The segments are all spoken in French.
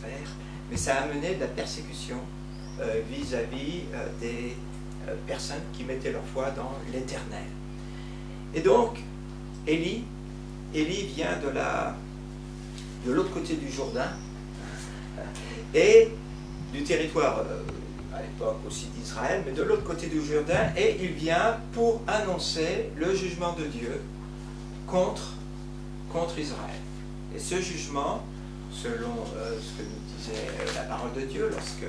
frères, mais ça a amené de la persécution vis-à-vis des personnes qui mettaient leur foi dans l'Éternel. Et donc, Élie vient de l'autre côté du Jourdain et du territoire à l'époque aussi d'Israël, mais de l'autre côté du Jourdain, et il vient pour annoncer le jugement de Dieu contre Israël. Et ce jugement, selon ce que nous disait la parole de Dieu, lorsque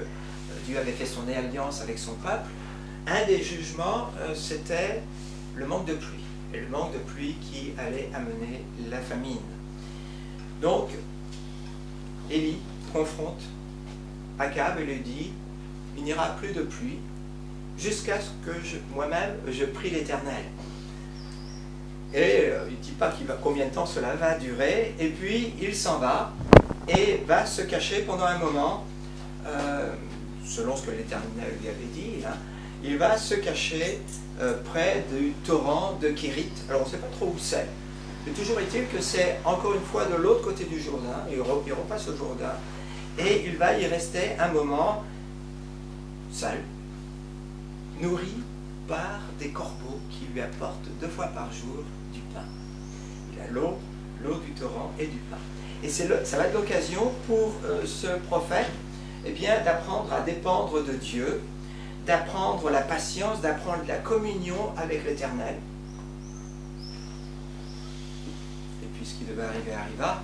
Dieu avait fait son alliance avec son peuple, un des jugements, c'était le manque de pluie. Et le manque de pluie qui allait amener la famine. Donc, Élie confronte Akab et lui dit, il n'y aura plus de pluie jusqu'à ce que moi-même je prie l'Éternel. Et il ne dit pas combien de temps cela va durer, et puis il s'en va et va se cacher pendant un moment, selon ce que l'Éternel lui avait dit, hein, il va se cacher près du torrent de Kérit. Alors on ne sait pas trop où c'est, mais toujours est-il que c'est encore une fois de l'autre côté du Jourdain, il repasse au Jourdain, et il va y rester un moment seul, nourri par des corbeaux qui lui apportent 2 fois par jour du pain. Il a l'eau du torrent et du pain. Et ça va être l'occasion pour ce prophète d'apprendre à dépendre de Dieu, d'apprendre la patience, d'apprendre la communion avec l'Éternel. Et puis ce qui devait arriver arriva.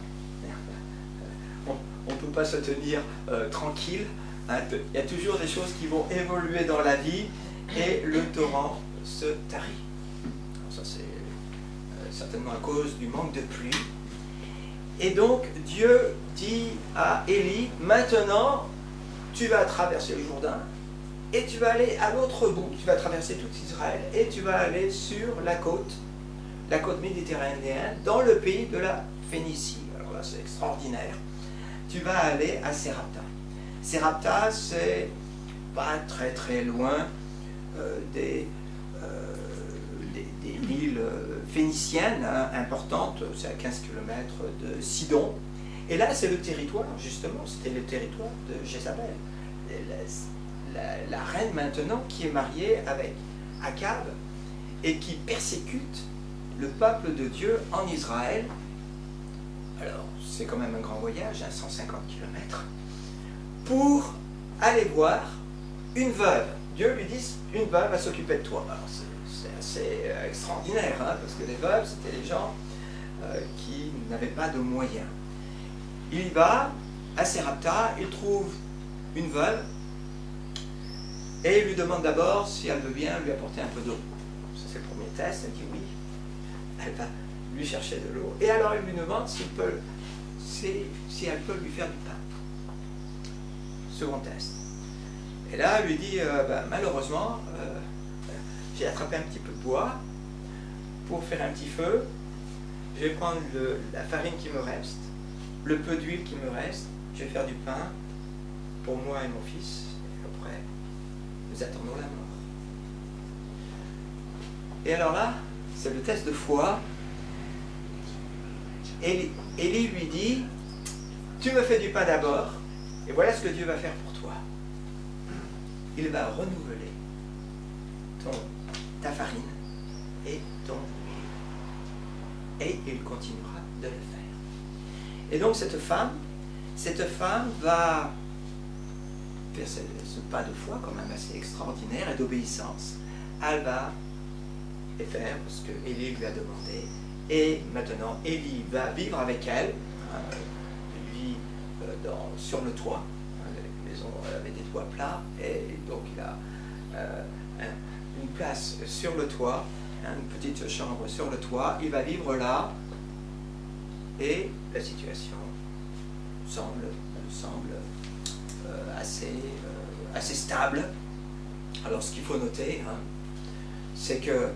On ne peut pas se tenir tranquille. Hein. Il y a toujours des choses qui vont évoluer dans la vie et le torrent se tarit. Alors ça c'est certainement à cause du manque de pluie. Et donc Dieu dit à Élie, maintenant tu vas traverser le Jourdain et tu vas aller à l'autre bout, tu vas traverser tout Israël et tu vas aller sur la côte méditerranéenne, dans le pays de la Phénicie. Alors là c'est extraordinaire. Tu vas aller à Sérapta. Sérapta, c'est pas très très loin des villes phéniciennes importantes, c'est à 15 km de Sidon. Et là, c'est le territoire, justement, c'était le territoire de Jézabel. La reine maintenant qui est mariée avec Akab et qui persécute le peuple de Dieu en Israël. Alors, c'est quand même un grand voyage, 150 km, pour aller voir une veuve. Dieu lui dit, une veuve va s'occuper de toi. Alors, c'est assez extraordinaire, hein, parce que les veuves, c'était les gens qui n'avaient pas de moyens. Il y va à Sérapta, il trouve une veuve, et il lui demande d'abord si elle veut bien lui apporter un peu d'eau. Ça c'est le premier test, elle dit oui. Elle va lui chercher de l'eau. Et alors il lui demande si elle peut lui faire du pain. Second test. Et là, elle lui dit, malheureusement, j'ai attrapé un petit peu de bois pour faire un petit feu. Je vais prendre la farine qui me reste, le peu d'huile qui me reste, je vais faire du pain pour moi et mon fils. Et après, nous attendons la mort. Et alors là, c'est le test de foi. Élie lui dit, tu me fais du pain d'abord, et voilà ce que Dieu va faire pour toi. Il va renouveler ta farine et ton huile. Et il continuera de le faire. Et donc cette femme va faire ce pas de foi quand même assez extraordinaire et d'obéissance. Elle va les faire ce que Élie lui a demandé. Et maintenant, Élie va vivre avec elle. Il vit sur le toit. La maison avait des toits plats. Et donc il a une place sur le toit, une petite chambre sur le toit. Il va vivre là. Et la situation semble assez stable. Alors ce qu'il faut noter, c'est que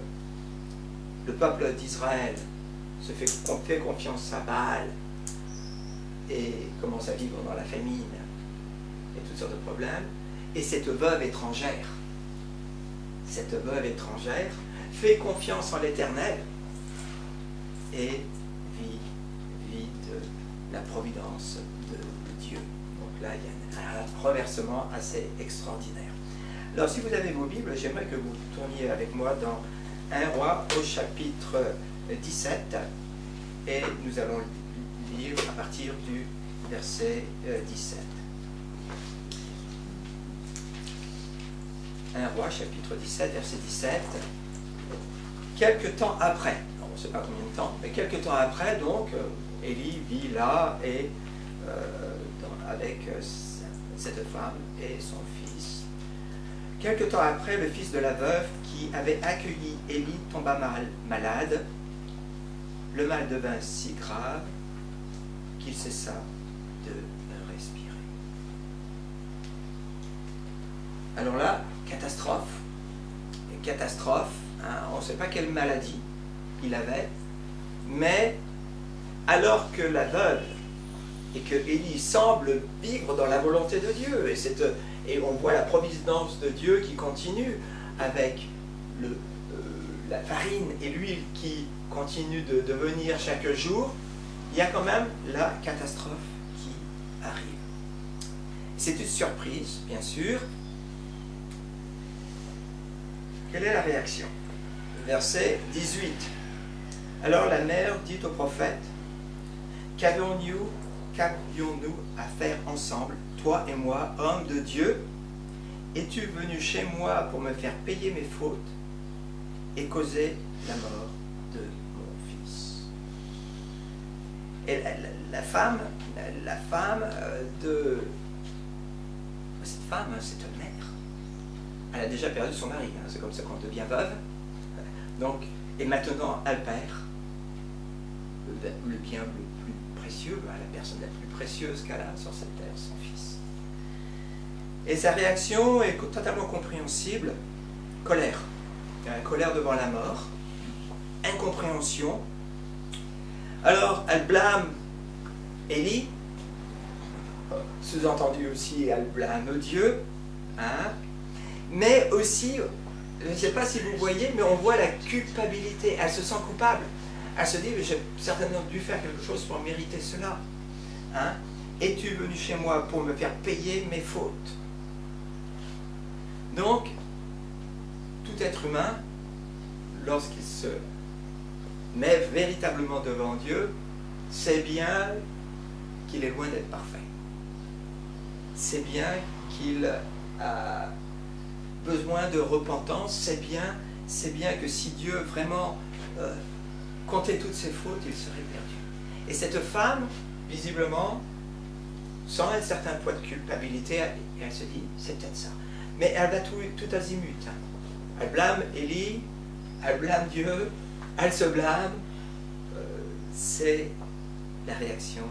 le peuple d'Israël se fait confiance à Baal et commence à vivre dans la famine et toutes sortes de problèmes. Et cette veuve étrangère fait confiance en l'Éternel et vit de la providence de Dieu. Donc là, il y a un renversement assez extraordinaire. Alors, si vous avez vos Bibles, j'aimerais que vous tourniez avec moi dans 1 Roi au chapitre 17, et nous allons lire à partir du verset 17. 1 Roi, chapitre 17, verset 17. Quelque temps après, on ne sait pas combien de temps, mais quelque temps après, donc, Élie vit là et avec cette femme et son fils. Quelque temps après, le fils de la veuve qui avait accueilli Élie tomba malade. Le mal devint si grave qu'il cessa de respirer. Alors là, catastrophe. Une catastrophe, hein, on ne sait pas quelle maladie il avait, mais alors que la veuve et que Élie semble vivre dans la volonté de Dieu, et on voit la providence de Dieu qui continue avec la farine et l'huile qui continue de venir chaque jour, il y a quand même la catastrophe qui arrive. C'est une surprise, bien sûr. Quelle est la réaction? Verset 18. Alors la mère dit au prophète, qu'avions-nous à faire ensemble, toi et moi, homme de Dieu? Es-tu venu chez moi pour me faire payer mes fautes et causer la mort de mon fils? Et la femme de cette femme, c'est une mère. Elle a déjà perdu son mari, hein, c'est comme ça qu'on devient veuve. Donc, et maintenant, elle perd le bien le plus précieux, la personne la plus précieuse qu'elle a sur cette terre, son fils. Et sa réaction est totalement compréhensible. Colère. Colère devant la mort. Incompréhension. Alors, elle blâme Élie. Sous-entendu aussi, elle blâme Dieu. Hein? Mais aussi, je ne sais pas si vous voyez, mais on voit la culpabilité. Elle se sent coupable. Elle se dit, j'ai certainement dû faire quelque chose pour mériter cela. Hein? Es-tu venu chez moi pour me faire payer mes fautes? Donc, tout être humain, lorsqu'il se met véritablement devant Dieu, sait bien qu'il est loin d'être parfait. C'est bien qu'il a besoin de repentance, c'est bien que si Dieu vraiment comptait toutes ses fautes, il serait perdu. Et cette femme, visiblement, sent un certain poids de culpabilité, et elle se dit, c'est peut-être ça. Mais elle va tout azimut. Hein. Elle blâme Élie, elle blâme Dieu, elle se blâme. C'est la réaction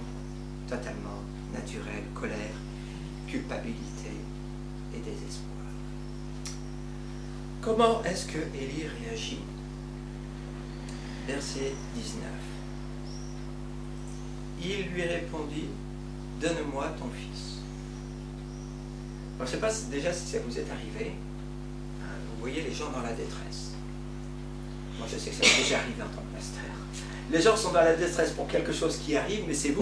totalement naturelle, colère, culpabilité et désespoir. Comment est-ce que Élie réagit? Verset 19. Il lui répondit, donne-moi ton fils. Alors, je ne sais pas déjà si ça vous est arrivé. Vous voyez les gens dans la détresse. Moi, je sais que ça m'est déjà arrivé en tant que pasteur. Les gens sont dans la détresse pour quelque chose qui arrive, mais c'est vous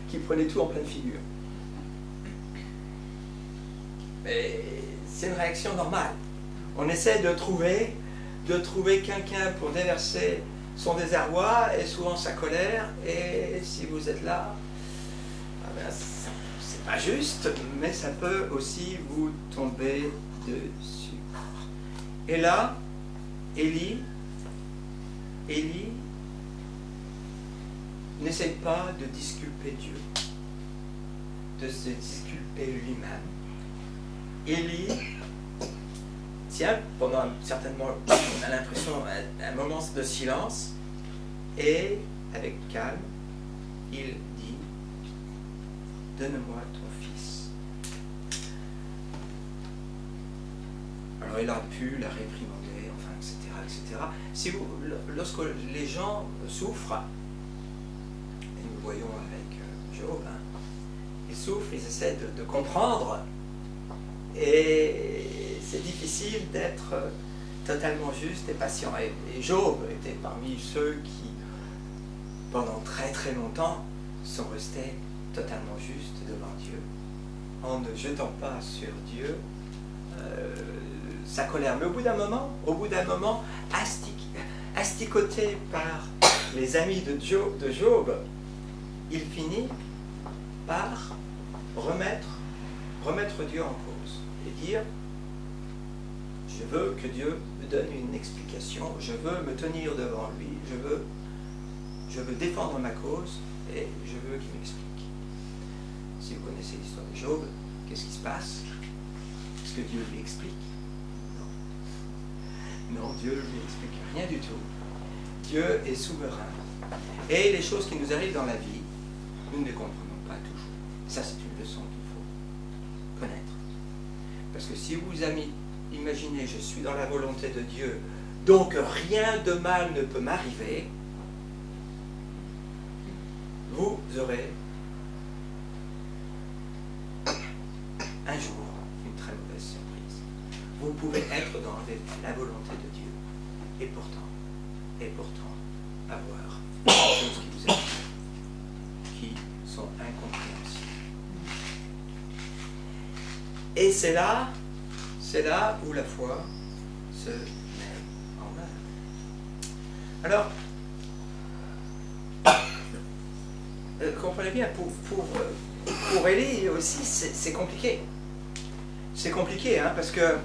qui prenez tout en pleine figure. Mais c'est une réaction normale. On essaie de trouver quelqu'un pour déverser son désarroi et souvent sa colère. Et si vous êtes là, c'est pas juste, mais ça peut aussi vous tomber dessus. Et là, Élie n'essaie pas de disculper Dieu, de se disculper lui-même. Élie tient pendant certainement, on a l'impression, un moment de silence, et avec calme, il dit, donne-moi ton fils. Alors il a pu la réprimander, enfin, etc., etc. Si vous, lorsque les gens souffrent, et nous le voyons avec Job, hein, ils souffrent, ils essaient de comprendre, et c'est difficile d'être totalement juste et patient. Et Job était parmi ceux qui, pendant très très longtemps, sont restés totalement justes devant Dieu. en ne jetant pas sur Dieu sa colère. Mais au bout d'un moment, asticoté par les amis de Job, il finit par remettre Dieu en cause et dire: je veux que Dieu me donne une explication, je veux me tenir devant lui, je veux défendre ma cause et je veux qu'il m'explique. Si vous connaissez l'histoire de Job, qu'est-ce qui se passe? Est-ce que Dieu lui explique? Non, Dieu ne lui explique rien du tout. Dieu est souverain. Et les choses qui nous arrivent dans la vie, nous ne les comprenons pas toujours. Ça, c'est une leçon qu'il faut connaître. Parce que si vous imaginez, je suis dans la volonté de Dieu, donc rien de mal ne peut m'arriver, vous aurez un jour une très mauvaise surprise. Vous pouvez être dans la volonté de Dieu et pourtant avoir des choses qui vous arrivent qui sont incompréhensibles. Et c'est là où la foi se met en œuvre. Alors, comprenez bien, pour Élie aussi, c'est compliqué. C'est compliqué, hein, parce que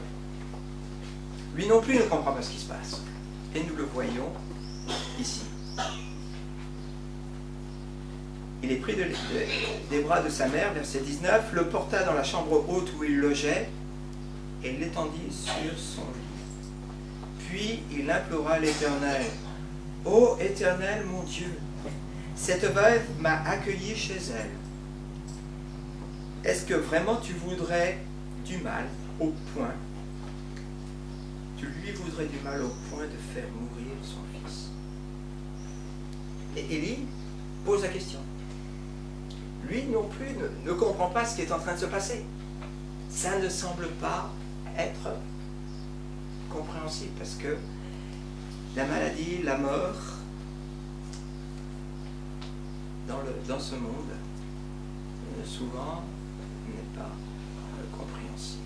lui non plus ne comprend pas ce qui se passe. Et nous le voyons ici. Il est pris des bras de sa mère, verset 19, le porta dans la chambre haute où il logeait et l'étendit sur son lit. Puis il implora l'Éternel. « Ô Éternel, mon Dieu, cette veuve m'a accueilli chez elle. Est-ce que vraiment tu voudrais du mal au point, tu lui voudrais du mal au point de faire mourir son fils? » Et Élie pose la question. Lui non plus ne comprend pas ce qui est en train de se passer. Ça ne semble pas être compréhensible parce que la maladie, la mort, dans ce monde, souvent n'est pas compréhensible.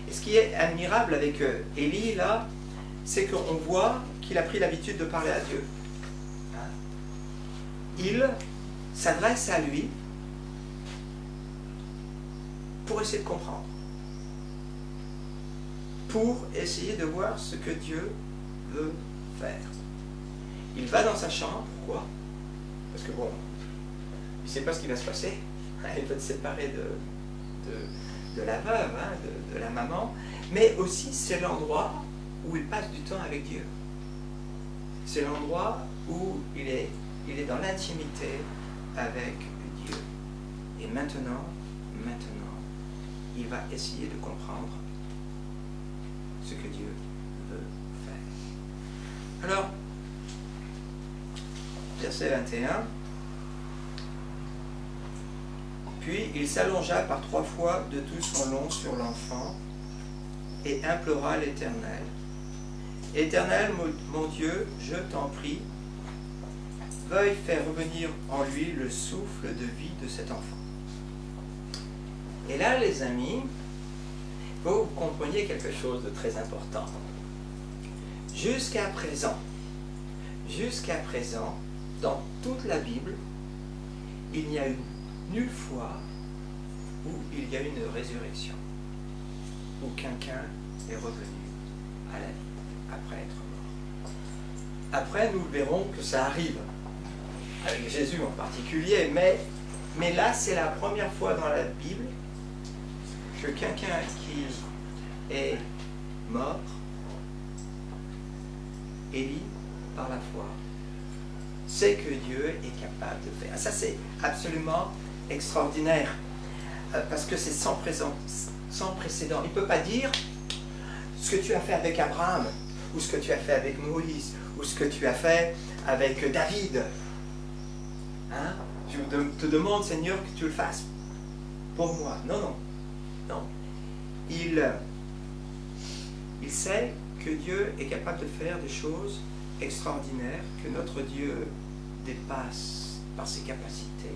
Et ce qui est admirable avec Élie, là, c'est qu'on voit qu'il a pris l'habitude de parler à Dieu. Il s'adresse à lui pour essayer de comprendre, pour essayer de voir ce que Dieu veut faire. Il va dans sa chambre, pourquoi? Parce que bon, il ne sait pas ce qui va se passer. Il va se séparer de la veuve, hein, de la maman, mais aussi c'est l'endroit où il passe du temps avec Dieu. C'est l'endroit où il est dans l'intimité avec Dieu. Et maintenant, il va essayer de comprendre ce que Dieu veut faire. Alors, verset 21, puis il s'allongea par 3 fois de tout son long sur l'enfant et implora l'Éternel. Éternel, mon Dieu, je t'en prie, veuille faire revenir en lui le souffle de vie de cet enfant. Et là, les amis, il faut que vous compreniez quelque chose de très important. Jusqu'à présent, dans toute la Bible, il n'y a eu nulle fois où il y a eu une résurrection, où quelqu'un est revenu à la vie après être mort. Après, nous verrons que ça arrive, avec Jésus en particulier, mais là, c'est la première fois dans la Bible que quelqu'un qui est mort, Élie, par la foi, sait que Dieu est capable de faire. Ça, c'est absolument extraordinaire, parce que c'est sans précédent. Il ne peut pas dire ce que tu as fait avec Abraham, ou ce que tu as fait avec Moïse, ou ce que tu as fait avec David. Hein? Je te demande, Seigneur, que tu le fasses pour moi. Non. Il sait que Dieu est capable de faire des choses extraordinaires, que notre Dieu dépasse par ses capacités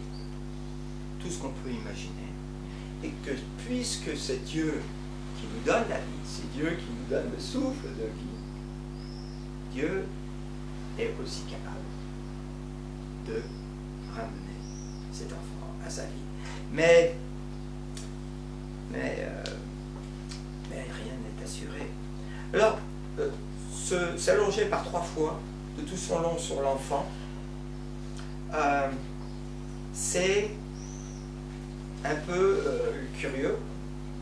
tout ce qu'on peut imaginer. et que puisque c'est Dieu qui nous donne la vie, c'est Dieu qui nous donne le souffle de vie, Dieu est aussi capable de ramener cet enfant à sa vie. Mais rien n'est assuré. Alors, s'allonger par 3 fois de tout son long sur l'enfant, c'est un peu curieux,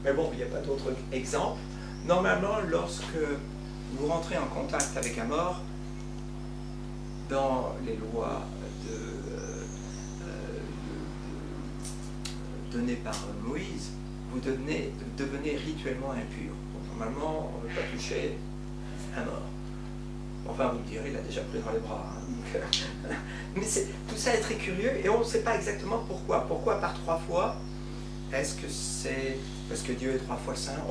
mais bon, il n'y a pas d'autre exemple. Normalement, lorsque vous rentrez en contact avec un mort, dans les lois données par Moïse, vous devenez rituellement impur. Donc, normalement, on ne veut pas toucher un mort. Enfin, vous me direz, il a déjà pris dans les bras. Hein, mais tout ça est très curieux et on ne sait pas exactement pourquoi. Pourquoi par 3 fois? Est-ce que c'est parce que Dieu est 3 fois saint?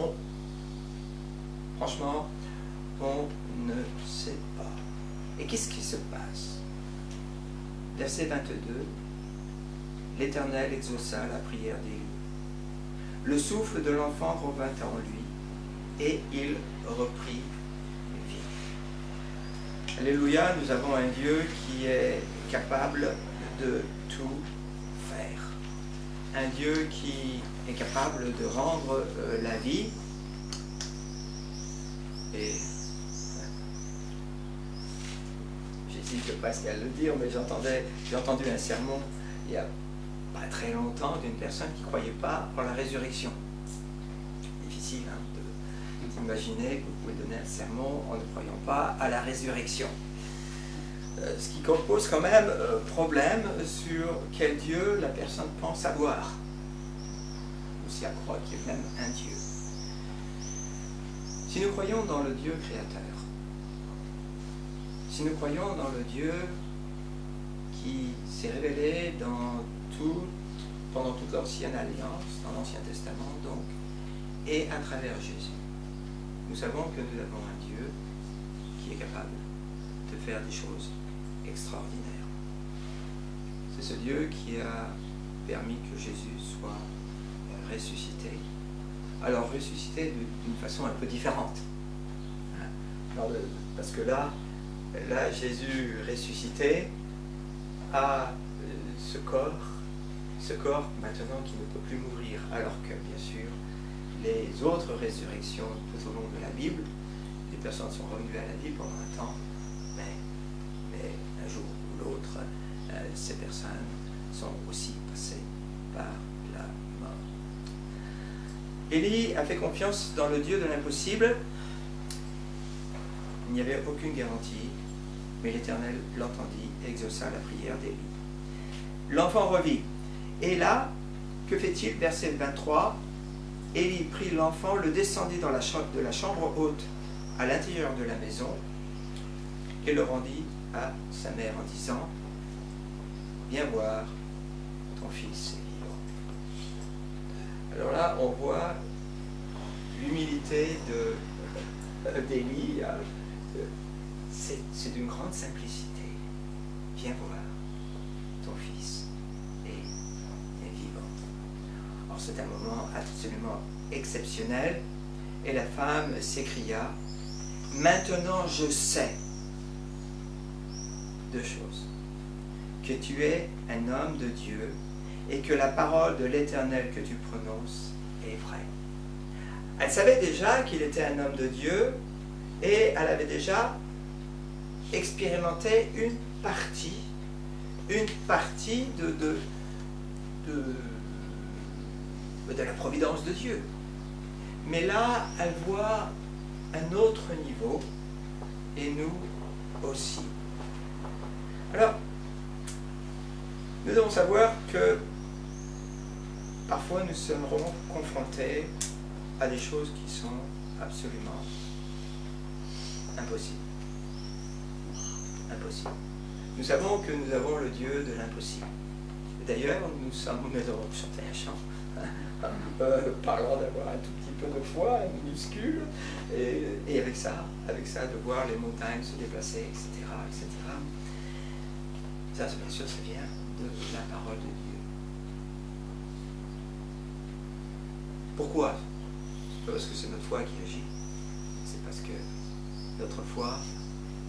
Franchement, on ne sait pas. Et qu'est-ce qui se passe? Verset 22. L'Éternel exauça la prière d'Élie. Le souffle de l'enfant revint en lui et il reprit vie. Alléluia, nous avons un Dieu qui est capable de tout faire. Un Dieu qui est capable de rendre la vie. Et j'hésite presque à le dire, mais j'ai entendu un sermon il n'y a pas très longtemps d'une personne qui ne croyait pas en la résurrection. Difficile d'imaginer que vous pouvez donner un sermon en ne croyant pas à la résurrection. Ce qui pose quand même problème sur quel Dieu la personne pense avoir. Ou si elle croit qu'il y a même un Dieu. Si nous croyons dans le Dieu créateur, si nous croyons dans le Dieu qui s'est révélé pendant toute l'ancienne alliance, dans l'Ancien Testament donc, et à travers Jésus, nous savons que nous avons un Dieu qui est capable de faire des choses extraordinaires. C'est ce Dieu qui a permis que Jésus soit ressuscité. Alors ressuscité d'une façon un peu différente. Parce que là, Jésus ressuscité a ce corps maintenant qui ne peut plus mourir, alors que bien sûr les autres résurrections tout au long de la Bible, les personnes sont revenues à la vie pendant un temps, mais un jour ou l'autre, ces personnes sont aussi passées par la mort. Élie a fait confiance dans le Dieu de l'impossible. Il n'y avait aucune garantie, mais l'Éternel l'entendit et exauça la prière d'Élie. L'enfant revit. Et là, que fait-il? Verset 23. Élie prit l'enfant, le descendit de la chambre haute à l'intérieur de la maison et le rendit à sa mère en disant: viens voir, ton fils est vivant. Alors là, on voit l'humilité d'Élie. C'est d'une grande simplicité. Viens voir, ton fils est vivant. Alors c'est un moment absolument exceptionnel. Et la femme s'écria: maintenant je sais 2 choses. Que tu es un homme de Dieu et que la parole de l'Éternel que tu prononces est vraie. Elle savait déjà qu'il était un homme de Dieu et elle avait déjà expérimenté une partie de la providence de Dieu. Mais là, elle voit un autre niveau, et nous aussi. Alors, nous devons savoir que parfois nous serons confrontés à des choses qui sont absolument impossibles. Impossible. Nous savons que nous avons le Dieu de l'impossible. D'ailleurs, nous avons chanté un chant parlant d'avoir un tout petit peu de foi, minuscule, et avec ça, de voir les montagnes se déplacer, etc., etc. Ça, bien sûr, ça vient de la parole de Dieu. Pourquoi? C'est pas parce que c'est notre foi qui agit, c'est parce que notre foi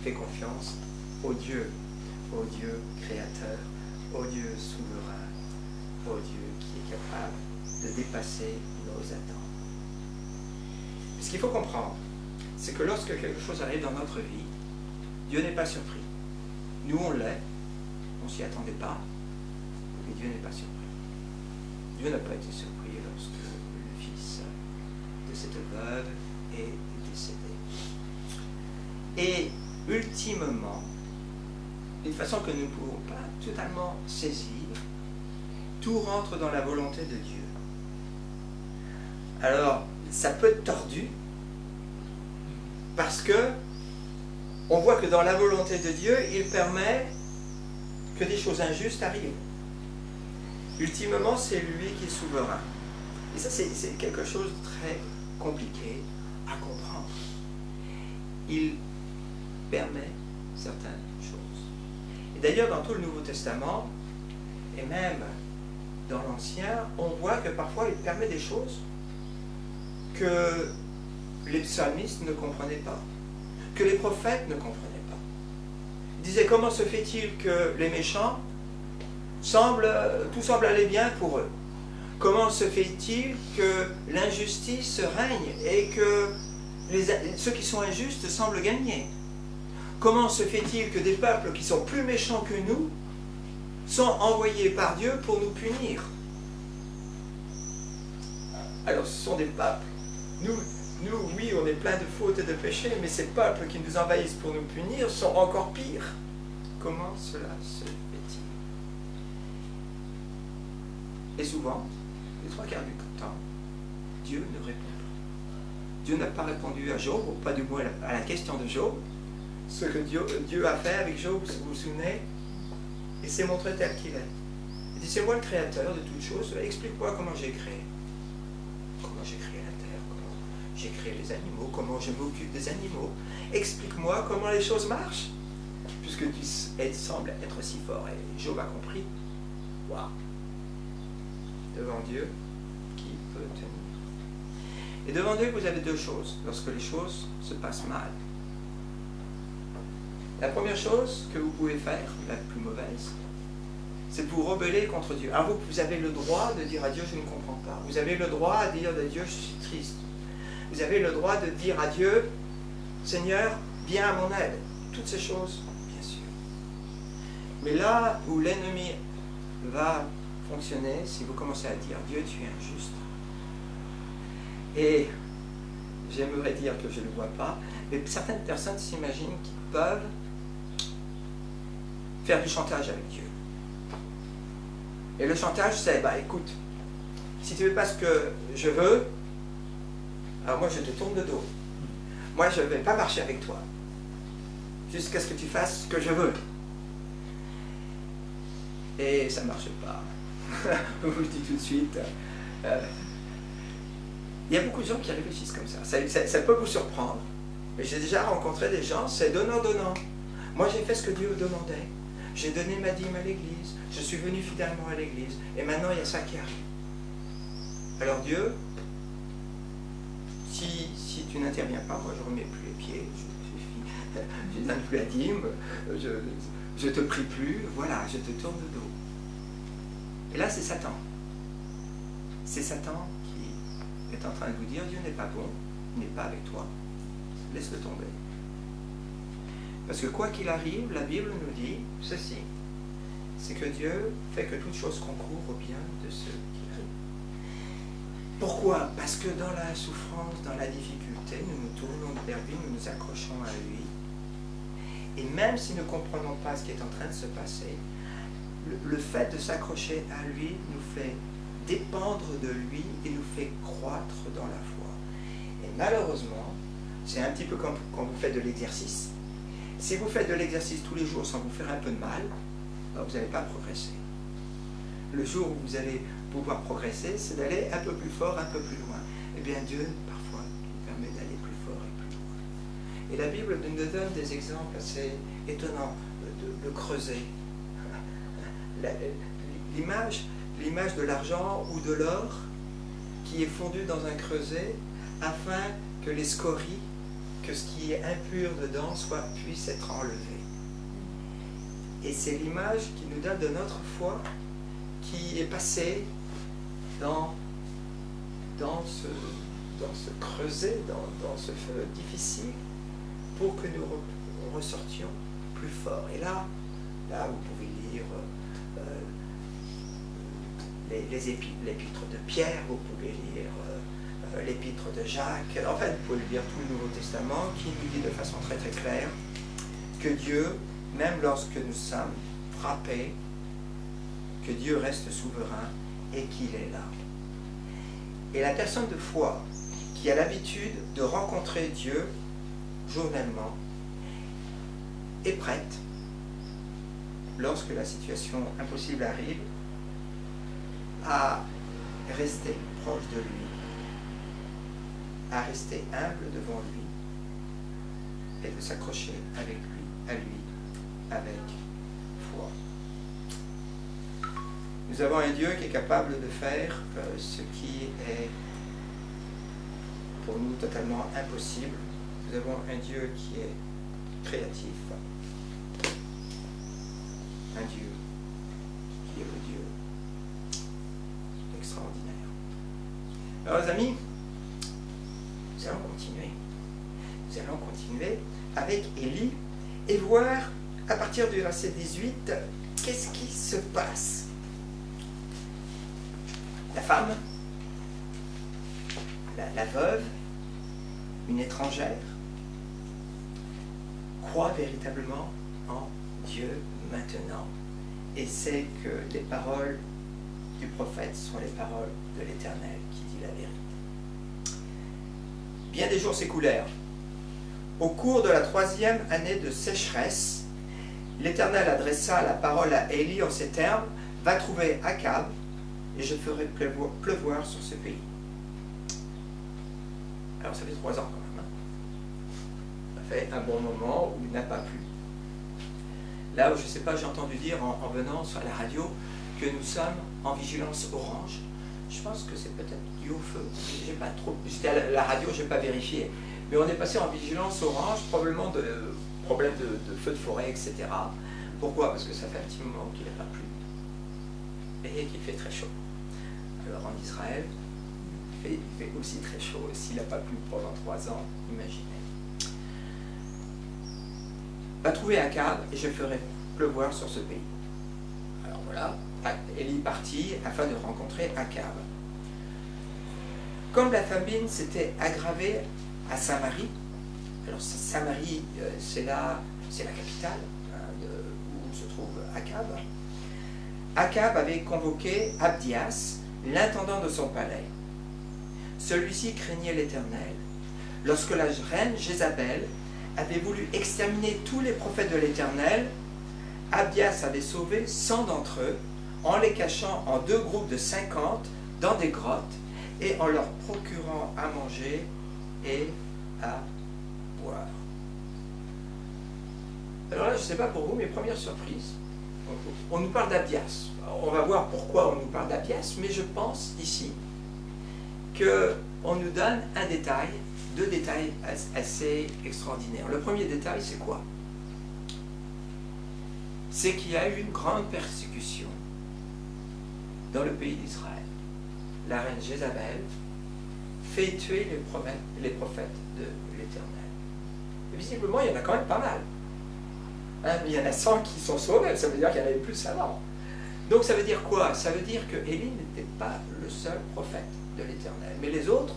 fait confiance au Dieu créateur, au Dieu souverain, au Dieu qui est capable de dépasser nos attentes. Ce qu'il faut comprendre, c'est que lorsque quelque chose arrive dans notre vie, Dieu n'est pas surpris. Nous, on l'est, on ne s'y attendait pas, mais Dieu n'est pas surpris. Dieu n'a pas été surpris lorsque le fils de cette veuve est décédé. Et ultimement, d'une façon que nous ne pouvons pas totalement saisir, tout rentre dans la volonté de Dieu. Alors, ça peut être tordu, parce que on voit que dans la volonté de Dieu, il permet que des choses injustes arrivent. Ultimement, c'est lui qui est souverain. Et ça, c'est quelque chose de très compliqué à comprendre. Il permet certaines choses. Et d'ailleurs, dans tout le Nouveau Testament, et même dans l'Ancien, on voit que parfois il permet des choses que les psalmistes ne comprenaient pas, que les prophètes ne comprenaient pas. Ils disaient, comment se fait-il que les méchants, tout semble aller bien pour eux? Comment se fait-il que l'injustice règne et que ceux qui sont injustes semblent gagner? Comment se fait-il que des peuples qui sont plus méchants que nous sont envoyés par Dieu pour nous punir? Alors, ce sont des peuples. Nous, oui, on est plein de fautes et de péchés, mais ces peuples qui nous envahissent pour nous punir sont encore pires. Comment cela se fait-il? Et souvent, les trois quarts du temps, Dieu ne répond pas. Dieu n'a pas répondu à Job, ou pas du moins à la question de Job. Ce que Dieu a fait avec Job, vous vous souvenez, il s'est montré tel qu'il est. Il dit, c'est moi le créateur de toutes choses, explique-moi comment j'ai créé. Comment j'ai créé la terre, comment j'ai créé les animaux, comment je m'occupe des animaux. Explique-moi comment les choses marchent, puisque tu sembles être si fort. Et Job a compris. Waouh! Devant Dieu, qui peut tenir? Et devant Dieu, vous avez deux choses, lorsque les choses se passent mal. La première chose que vous pouvez faire, la plus mauvaise, c'est de vous rebeller contre Dieu. Alors vous avez le droit de dire à Dieu, je ne comprends pas. Vous avez le droit de dire à Dieu, je suis triste. Vous avez le droit de dire à Dieu, Seigneur, viens à mon aide. Toutes ces choses, bien sûr. Mais là où l'ennemi va fonctionner, si vous commencez à dire, Dieu, tu es injuste. Et j'aimerais dire que je ne le vois pas, mais certaines personnes s'imaginent qu'ils peuvent faire du chantage avec Dieu. Et le chantage, c'est, écoute, si tu ne veux pas ce que je veux, alors moi je te tourne le dos. Moi je ne vais pas marcher avec toi, jusqu'à ce que tu fasses ce que je veux. Et ça ne marche pas. Je vous le dis tout de suite. Il y a beaucoup de gens qui réfléchissent comme ça. Ça peut vous surprendre. Mais j'ai déjà rencontré des gens, c'est donnant-donnant. Moi j'ai fait ce que Dieu me demandait. J'ai donné ma dîme à l'église. Je suis venu fidèlement à l'église. Et maintenant il y a ça qui arrive. Alors Dieu, si tu n'interviens pas, moi je ne remets plus les pieds. Je ne donne plus la dîme. Je ne te prie plus. Voilà, je te tourne le dos. Et là c'est Satan. C'est Satan qui est en train de vous dire, Dieu n'est pas bon, il n'est pas avec toi. Laisse-le tomber. Parce que quoi qu'il arrive, la Bible nous dit ceci, c'est que Dieu fait que toute chose concourt au bien de ceux qui l'aiment. Pourquoi? Parce que dans la souffrance, dans la difficulté, nous nous tournons vers lui, nous nous accrochons à lui. Et même si nous ne comprenons pas ce qui est en train de se passer, le fait de s'accrocher à lui nous fait dépendre de lui et nous fait croître dans la foi. Et malheureusement, c'est un petit peu comme quand vous faites de l'exercice. Si vous faites de l'exercice tous les jours sans vous faire un peu de mal, vous n'allez pas progresser. Le jour où vous allez pouvoir progresser, c'est d'aller un peu plus fort, un peu plus loin. Eh bien Dieu, parfois, nous permet d'aller plus fort et plus loin. Et la Bible nous donne des exemples assez étonnants de creuser. L'image de l'argent ou de l'or, qui est fondu dans un creuset afin que les scories, que ce qui est impur dedans puisse être enlevé. Et c'est l'image qui nous donne de notre foi qui est passée dans ce creuset, dans ce feu difficile, pour que nous ressortions plus forts. Et là vous pouvez lire l'épître de Pierre, vous pouvez lire l'épître de Jacques, en fait vous pouvez lire tout le Nouveau Testament qui nous dit de façon très très claire que Dieu, même lorsque nous sommes frappés, que Dieu reste souverain et qu'il est là. Et la personne de foi qui a l'habitude de rencontrer Dieu journellement est prête, lorsque la situation impossible arrive, à rester proche de lui, à rester humble devant lui et de s'accrocher avec lui, à lui, avec foi. Nous avons un Dieu qui est capable de faire ce qui est pour nous totalement impossible. Nous avons un Dieu qui est créatif, un Dieu qui est le Dieu extraordinaire. Alors les amis, nous allons continuer. Nous allons continuer avec Élie et voir à partir du verset 18 qu'est-ce qui se passe. La femme, la veuve, une étrangère, croit véritablement en Dieu maintenant et sait que les paroles du prophète sont les paroles de l'Éternel qui dit la vérité. Bien des jours s'écoulèrent. Au cours de la 3e année de sécheresse, l'Éternel adressa la parole à Élie en ces termes: va trouver Akab et je ferai pleuvoir sur ce pays. Alors ça fait 3 ans quand même. Ça fait un bon moment où il n'a pas plu. Là où je ne sais pas, j'ai entendu dire en venant sur la radio que nous sommes en vigilance orange. Je pense que c'est peut-être dû au feu. J'ai pas trop. J'étais à la radio, je n'ai pas vérifié. Mais on est passé en vigilance orange, probablement de problèmes de feux de forêt, etc. Pourquoi? Parce que ça fait un petit moment qu'il n'a pas plu. Et qu'il fait très chaud. Alors en Israël, il fait aussi très chaud. S'il n'a pas plu pendant 3 ans, imaginez. Va trouver Akab et je ferai pleuvoir sur ce pays. Alors voilà, Élie partit afin de rencontrer Akab. Comme la famine s'était aggravée à Samarie, alors Samarie, c'est la capitale où se trouve Akab. Akab avait convoqué Abdias, l'intendant de son palais. Celui-ci craignait l'Éternel. Lorsque la reine Jézabel avait voulu exterminer tous les prophètes de l'Éternel, Abdias avait sauvé 100 d'entre eux en les cachant en 2 groupes de 50 dans des grottes et en leur procurant à manger et à boire. Alors là, je ne sais pas pour vous, mais première surprise, on nous parle d'Abdias. On va voir pourquoi on nous parle d'Abdias, mais je pense ici qu'on nous donne un détail, 2 détails assez extraordinaires. Le premier détail, c'est quoi? C'est qu'il y a eu une grande persécution dans le pays d'Israël. La reine Jézabel fait tuer les prophètes de l'Éternel. Visiblement, il y en a quand même pas mal. Hein, il y en a 100 qui sont sauvés, ça veut dire qu'il y en avait plus avant. Donc ça veut dire quoi? Ça veut dire que Élie n'était pas le seul prophète de l'Éternel. Mais les autres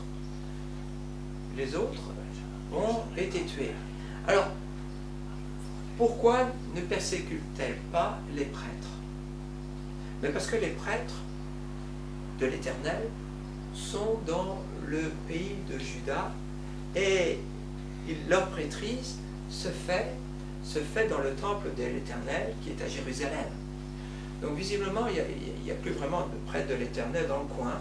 ont été tués. Alors, pourquoi ne persécute-t-elle pas les prêtres? Mais parce que les prêtres de l'Éternel sont dans le pays de Juda et leur prêtrise se fait dans le temple de l'Éternel qui est à Jérusalem. Donc visiblement, il n'y a plus vraiment de prêtres de l'Éternel dans le coin.